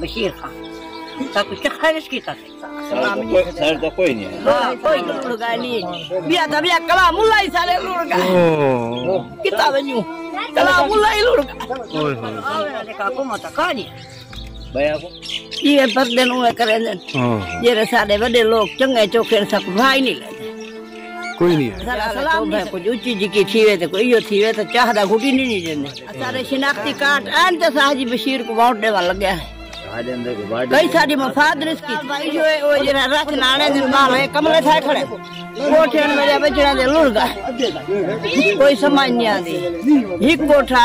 بشیر خان سب کچھ خیرش کی تھا سر تو کوئی نہیں ہے ہاں کوئی لڑگا نہیں بیا تھا بیا کلام اللہ ہی سارے لڑگا کتاب نیو کلام اللہ ہی لڑگا آوے دیکھا حکومت کہانی بھیا کو یہ پردے نو کرے یہ سارے بڑے لوگ چنگے چوکھے سب بھائی نہیں لیتے کوئی نہیں ہے سلام ہے کچھ اونچی جی کی تھی وے تے کوئی تھی وے تے چاہدا گھٹی نہیں دیندے سارے شناختی کارڈ آن تے حاجی بشیر کو ووٹ دیوا لگیا ہے کئی ساری مفادرس کی بھائی جو ہے وہ جڑا رکھ نانے دے مال ہے کمرے تھا کھڑے کوٹھے میرے بچڑا دے لڑگا کوئی سمجھ نہیں آندی ایک کوٹھا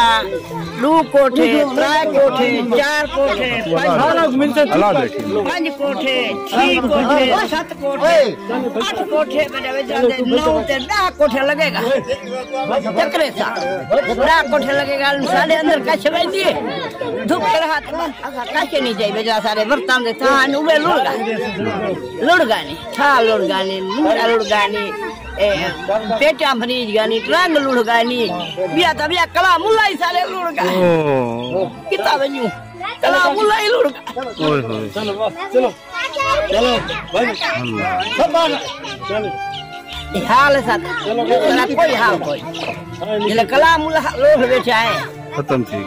دو کوٹھے ترے کوٹھے چار کوٹھے پانچ کوٹھے چھ کوٹھے سات کوٹھے آٹھ کوٹھے میرے بچڑا دے 9 تے 10 کوٹھے لگے گا چکرے سا 10 کوٹھے لگے گا سارے اندر کچھ ویندی ہے دھوپ کر ہاتھ کچھ نہیں جائے بچڑا سارے برتن دے تھا نوے لڑگا نہیں تھا لڑگا نہیں منڈا لڑگا نہیں پیٹا بنیج گانی رنگ لڑگانی بیا تا بیا کلام اللہ ہی سارے لڑگا کتاب نیو کلام اللہ ہی لڑگا چلو چلو چلو حال ہے ساتھ کوئی حال کوئی یہ کلام اللہ لوگ بیٹھا ہے ختم تھی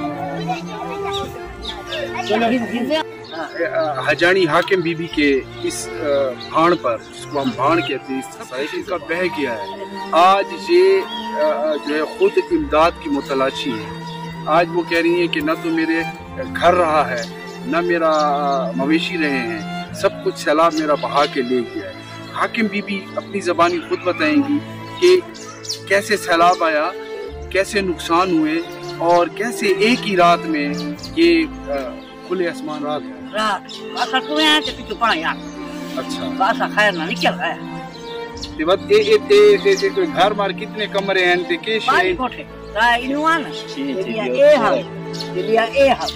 حجانی حاکم بی بی کے اس بھاڑ پر اس کو ہم بھاڑ کہتے ہیں اس سوسائٹی کا بہ گیا ہے آج یہ جو ہے خود امداد کی متلاشی ہے آج وہ کہہ رہی ہیں کہ نہ تو میرے گھر رہا ہے نہ میرا مویشی رہے ہیں سب کچھ سیلاب میرا بہا کے لے گیا ہے حاکم بی بی اپنی زبانی خود بتائیں گی کہ کیسے سیلاب آیا کیسے نقصان ہوئے اور کیسے ایک ہی رات میں یہ کھلے آسمان رات ہے باسا کوئی آیا تے پیچھو پڑا یار اچھا باسا خیر نہ نکل گیا تے بعد اے گھر مار کتنے کمرے ہیں تے کیش ہے پانچ کوٹھے انوان اے ہاؤس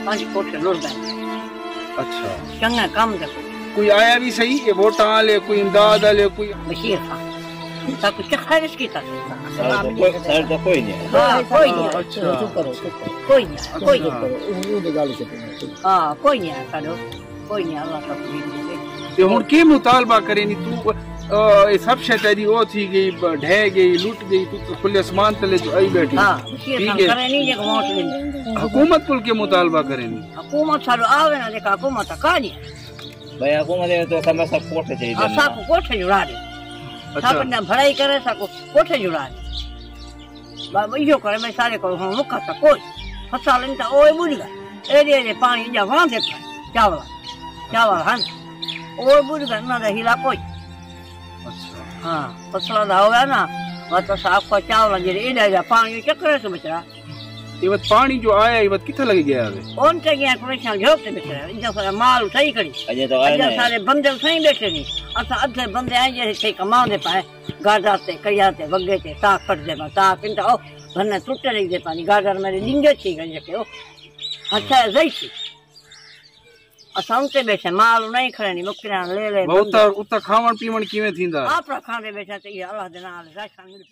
پانچ کوٹھے لوڑ گئے اچھا چنگا کام دیکھو کوئی آیا بھی صحیح ہے ووٹاں والے کوئی امداد والے کوئی بشیر خان سب کچھ خیرش کی تھا سر تو کوئی نہیں ہے ہاں کوئی نہیں کوئی نہیں کوئی ہاں کوئی نہیں سارو کوئی نہیں اللہ سب تے ہن کی مطالبہ کرے نی تو سب شے تیری او تھی گئی ڈھے گئی لٹ گئی تو کھلے آسمان تلے جو آئی بیٹھی ہاں بشیر خان کرے نہیں جے ووٹ دین حکومت کل کے مطالبہ کرے نی حکومت سارو آوے نہ دیکھا حکومت کہانی بھیا حکومت ہے تو سب کوٹھے چاہیے اسا کو کوٹھے جڑا دے سب نے بھرائی کرے سا کو کوٹھے جڑا دے بابا یہ کرے میں سارے کو ہوں مکھا تا کوئی فصل انتا اوے بوڑی گا اے پانی جا وہاں سے چاول ہن اوے بوڑی گا نہ ہلا کوئی ہاں فصل دا ہویا نا تو صاف کو چاول جے اے جا پانی چکرے سے بچڑا یہ وقت پانی جو آیا یہ وقت کتنا لگے گیا ہے اون تے گیا پریشان جھوک تے بیٹھے ان سارا مال صحیح کری اجے تو سارے بندے صحیح بیٹھے نہیں اسا ادھے بندے آئے جے کما دے پائے گاڈا تے کیا تے وگے تے تا کٹ دے تا کنتا او بھنے ٹوٹے لگ دے پانی گاڈر میرے لنگے تھی گئے کہ اچھا زئی اسا ان تے بیٹھے مال نہیں کھڑے نہیں مکران لے بہت اتا کھاون پیون کیویں تھیندا آپ کھاندے بیٹھے تے اللہ دے نال راشن مل